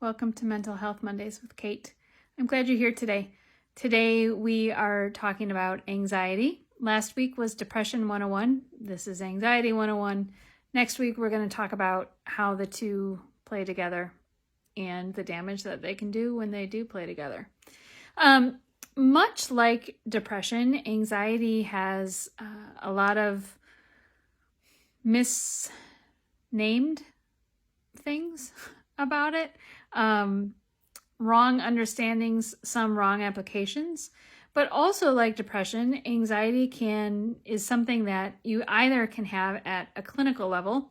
Welcome to Mental Health Mondays with Kate. I'm glad you're here today. Today we are talking about anxiety. Last week was Depression 101. This is Anxiety 101. Next week we're going to talk about how the two play together and the damage that they can do when they do play together. Much like depression, anxiety has a lot of misnamed things about it. Wrong understandings, some wrong applications, but also like depression, anxiety is something that you either can have at a clinical level,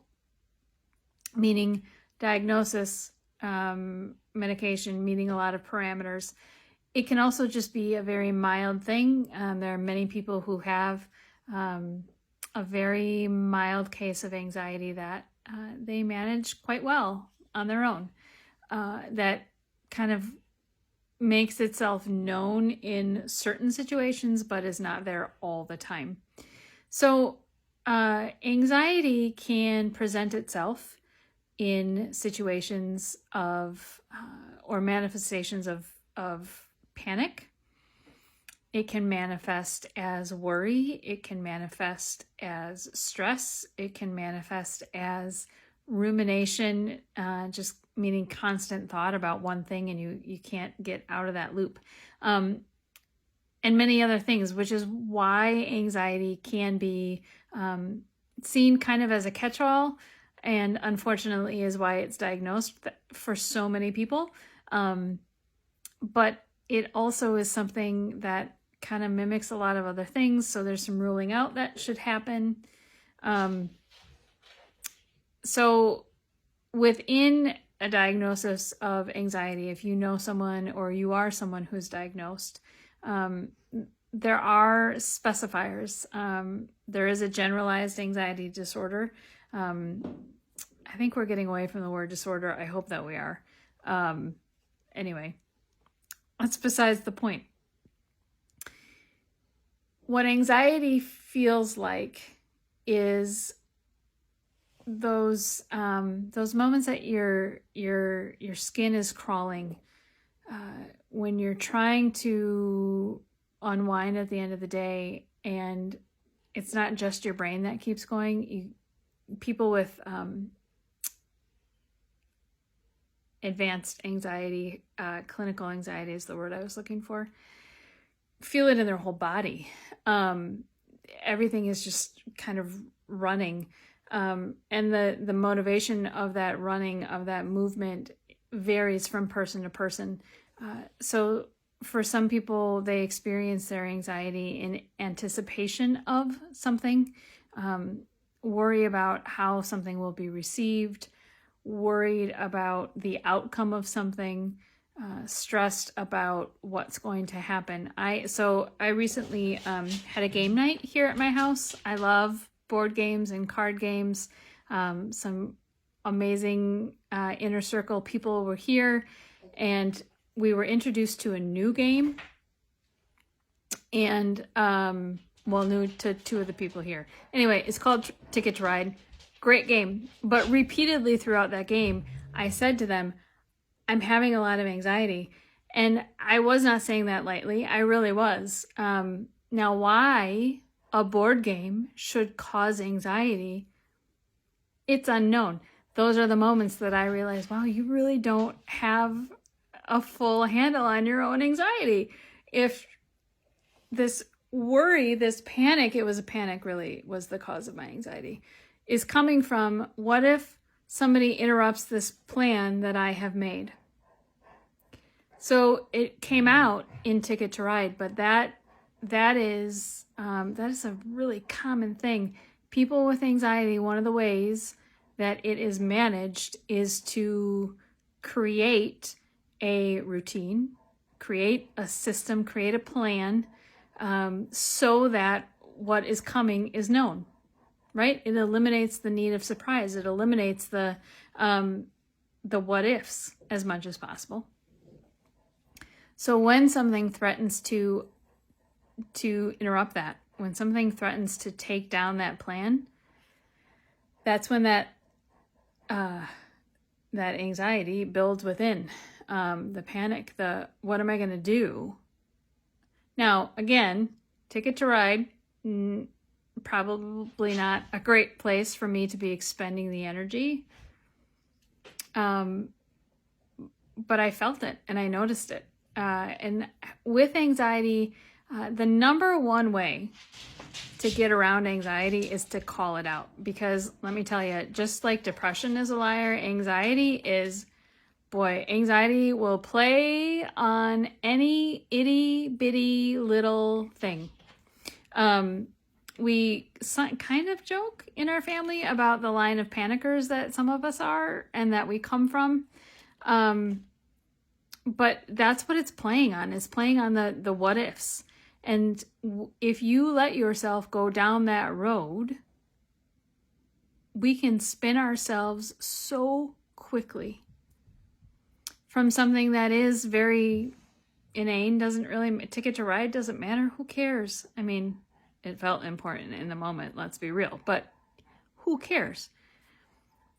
meaning diagnosis, medication, meeting a lot of parameters. It can also just be a very mild thing. There are many people who have a very mild case of anxiety that they manage quite well on their own. That kind of makes itself known in certain situations, but is not there all the time. So anxiety can present itself in situations of or manifestations of panic. It can manifest as worry. It can manifest as stress. It can manifest as rumination, just meaning constant thought about one thing and you can't get out of that loop. And many other things, which is why anxiety can be seen kind of as a catch-all, and unfortunately is why it's diagnosed for so many people. But it also is something that kind of mimics a lot of other things, so there's some ruling out that should happen. So within a diagnosis of anxiety, if you know someone or you are someone who's diagnosed, there are specifiers. There is a generalized anxiety disorder. I think we're getting away from the word disorder. I hope that we are. Anyway, that's besides the point. What anxiety feels like is those moments that your skin is crawling when you're trying to unwind at the end of the day, and it's not just your brain that keeps going. People with advanced anxiety, clinical anxiety is the word I was looking for, feel it in their whole body. Everything is just kind of running. And the motivation of that running, of that movement, varies from person to person. So for some people, they experience their anxiety in anticipation of something, worry about how something will be received, worried about the outcome of something, stressed about what's going to happen. So I recently had a game night here at my house. I love board games and card games. Some amazing inner circle people were here, and we were introduced to a new game, and new to two of the people here. Anyway, it's called Ticket to Ride. Great game. But repeatedly throughout that game, I said to them, I'm having a lot of anxiety. And I was not saying that lightly. I really was. Now, why a board game should cause anxiety, it's unknown. Those are the moments that I realized, wow, you really don't have a full handle on your own anxiety. If this worry, this panic, it was a panic really was the cause of my anxiety, is coming from, what if somebody interrupts this plan that I have made? So it came out in Ticket to Ride, but that is a really common thing. People with anxiety, one of the ways that it is managed is to create a routine, create a system, create a plan, so that what is coming is known, right? It eliminates the need of surprise. It eliminates the what ifs as much as possible. So when something threatens to interrupt that, when something threatens to take down that plan, that's when that that anxiety builds within. The panic, the what am I going to do? Now, again, Ticket to Ride, probably not a great place for me to be expending the energy. But I felt it and I noticed it. And with anxiety, the number one way to get around anxiety is to call it out. Because let me tell you, just like depression is a liar, anxiety will play on any itty bitty little thing. We kind of joke in our family about the line of panickers that some of us are and that we come from. But that's what it's playing on. It's playing on the what ifs. And if you let yourself go down that road, we can spin ourselves so quickly from something that is very inane, Ticket to Ride doesn't matter. Who cares? I mean, it felt important in the moment, let's be real, but who cares?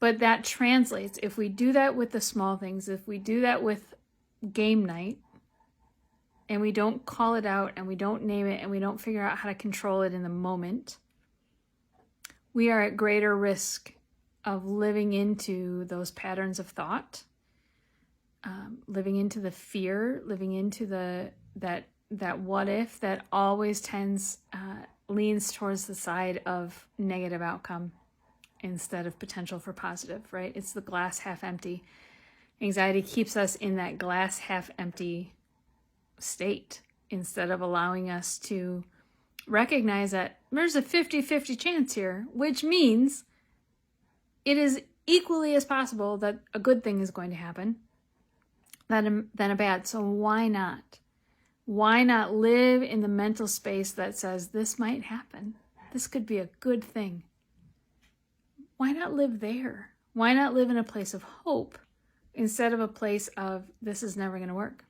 But that translates. If we do that with the small things, if we do that with game night, and we don't call it out and we don't name it and we don't figure out how to control it in the moment, we are at greater risk of living into those patterns of thought, living into the fear, living into that what if that always leans towards the side of negative outcome instead of potential for positive, right? It's the glass half empty. Anxiety keeps us in that glass half empty state instead of allowing us to recognize that there's a 50-50 chance here, which means it is equally as possible that a good thing is going to happen than a bad. So why not? Why not live in the mental space that says this might happen? This could be a good thing. Why not live there? Why not live in a place of hope instead of a place of this is never going to work?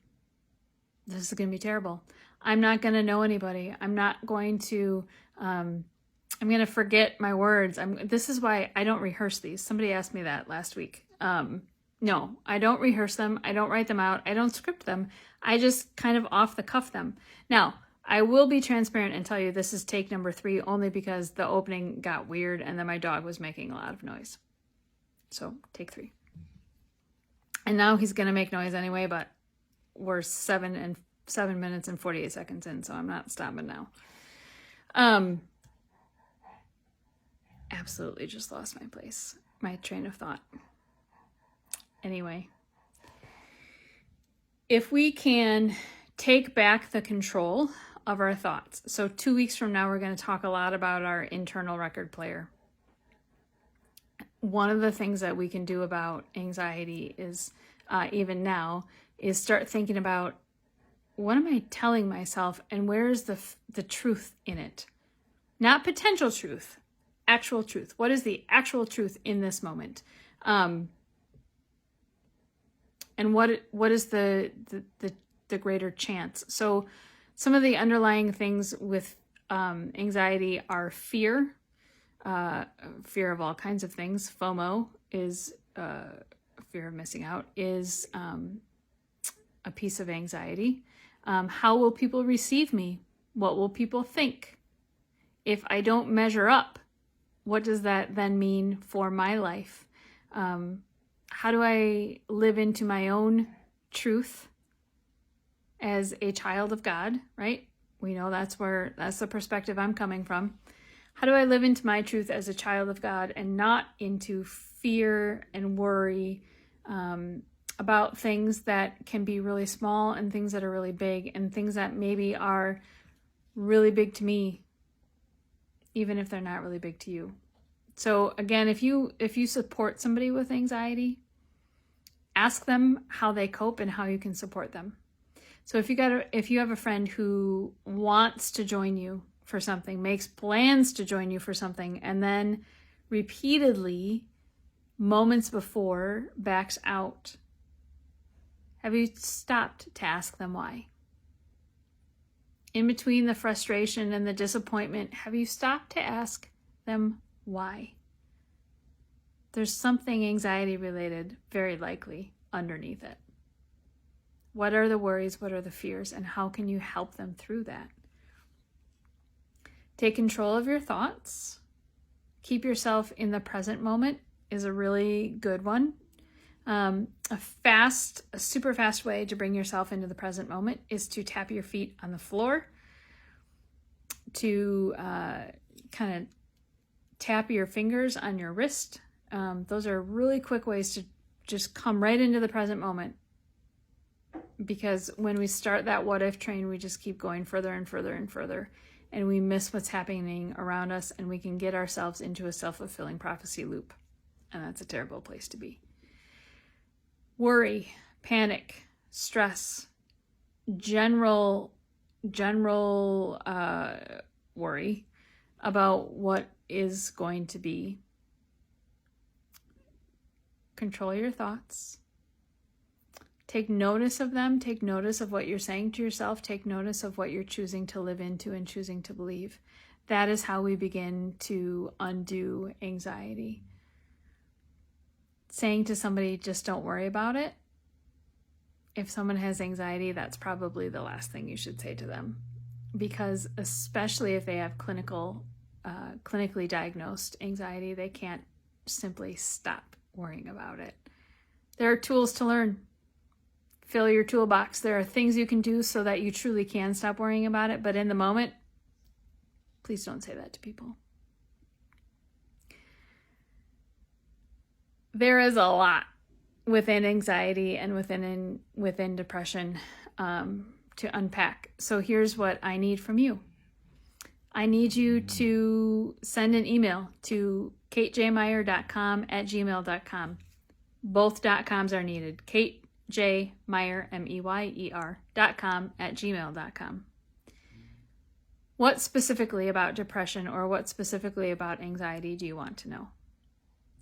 This is going to be terrible. I'm not going to know anybody. I'm not going to, I'm going to forget my words. This is why I don't rehearse these. Somebody asked me that last week. No, I don't rehearse them. I don't write them out. I don't script them. I just kind of off the cuff them. Now, I will be transparent and tell you this is take number 3 only because the opening got weird and then my dog was making a lot of noise. So take 3. And now he's going to make noise anyway, but we're 7 minutes and 48 seconds in, so I'm not stopping now. Absolutely just lost my train of thought. Anyway, if we can take back the control of our thoughts. So 2 weeks from now, we're going to talk a lot about our internal record player. One of the things that we can do about anxiety is, even now, is start thinking about what am I telling myself and where is the truth in it? Not potential truth, actual truth. What is the actual truth in this moment? And what is the greater chance? So some of the underlying things with anxiety are fear of all kinds of things. FOMO is fear of missing out, is a piece of anxiety. How will people receive me? What will people think? If I don't measure up, what does that then mean for my life? How do I live into my own truth as a child of God, right? We know that's the perspective I'm coming from. How do I live into my truth as a child of God and not into fear and worry about things that can be really small and things that are really big and things that maybe are really big to me, even if they're not really big to you. So again, if you support somebody with anxiety, ask them how they cope and how you can support them. So if you have a friend who wants to join you for something, makes plans to join you for something, and then repeatedly, moments before, backs out, have you stopped to ask them why? In between the frustration and the disappointment, have you stopped to ask them why? There's something anxiety related, very likely, underneath it. What are the worries? What are the fears? And how can you help them through that? Take control of your thoughts. Keep yourself in the present moment is a really good one. A super fast way to bring yourself into the present moment is to tap your feet on the floor, to kind of tap your fingers on your wrist. Those are really quick ways to just come right into the present moment. Because when we start that what if train, we just keep going further and further and further, and we miss what's happening around us, and we can get ourselves into a self-fulfilling prophecy loop. And that's a terrible place to be. Worry, panic, stress, general worry about what is going to be. Control your thoughts. Take notice of them. Take notice of what you're saying to yourself. Take notice of what you're choosing to live into and choosing to believe. That is how we begin to undo anxiety. Saying to somebody, just don't worry about it. If someone has anxiety, that's probably the last thing you should say to them. Because especially if they have clinically diagnosed anxiety, they can't simply stop worrying about it. There are tools to learn. Fill your toolbox. There are things you can do so that you truly can stop worrying about it. But in the moment, please don't say that to people. There is a lot within anxiety and within depression to unpack. So here's what I need from you. I need you to send an email to katejmeyer.com@gmail.com. Both .coms are needed. Kate J. Meyer, MEYER.com@gmail.com. What specifically about depression or what specifically about anxiety do you want to know?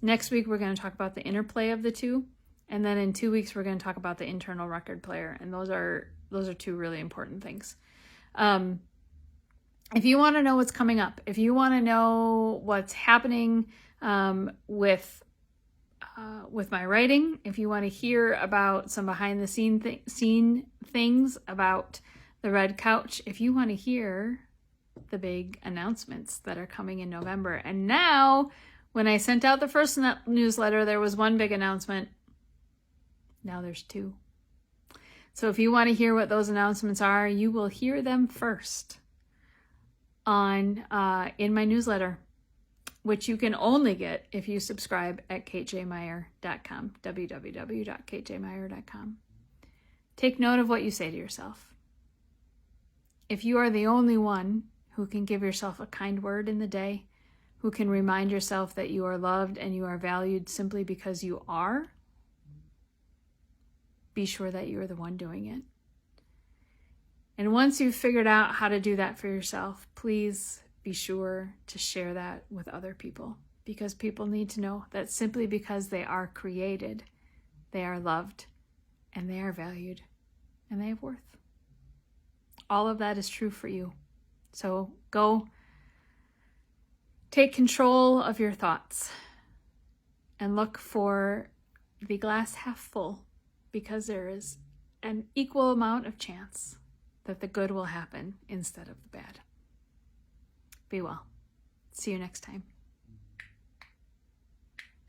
Next week, we're going to talk about the interplay of the two. And then in 2 weeks, we're going to talk about the internal record player. And those are two really important things. If you want to know what's coming up, if you want to know what's happening with my writing, if you want to hear about some behind the scene things about the Red Couch, if you want to hear the big announcements that are coming in November. And now, when I sent out the first newsletter, there was one big announcement. Now there's two. So if you want to hear what those announcements are, you will hear them first in my newsletter, which you can only get if you subscribe at katejmeyer.com, www.katejmeyer.com. Take note of what you say to yourself. If you are the only one who can give yourself a kind word in the day, who can remind yourself that you are loved and you are valued simply because you are, be sure that you are the one doing it. And once you've figured out how to do that for yourself, please be sure to share that with other people, because people need to know that simply because they are created, they are loved and they are valued and they have worth. All of that is true for you. So go take control of your thoughts and look for the glass half full, because there is an equal amount of chance that the good will happen instead of the bad. Be well. See you next time.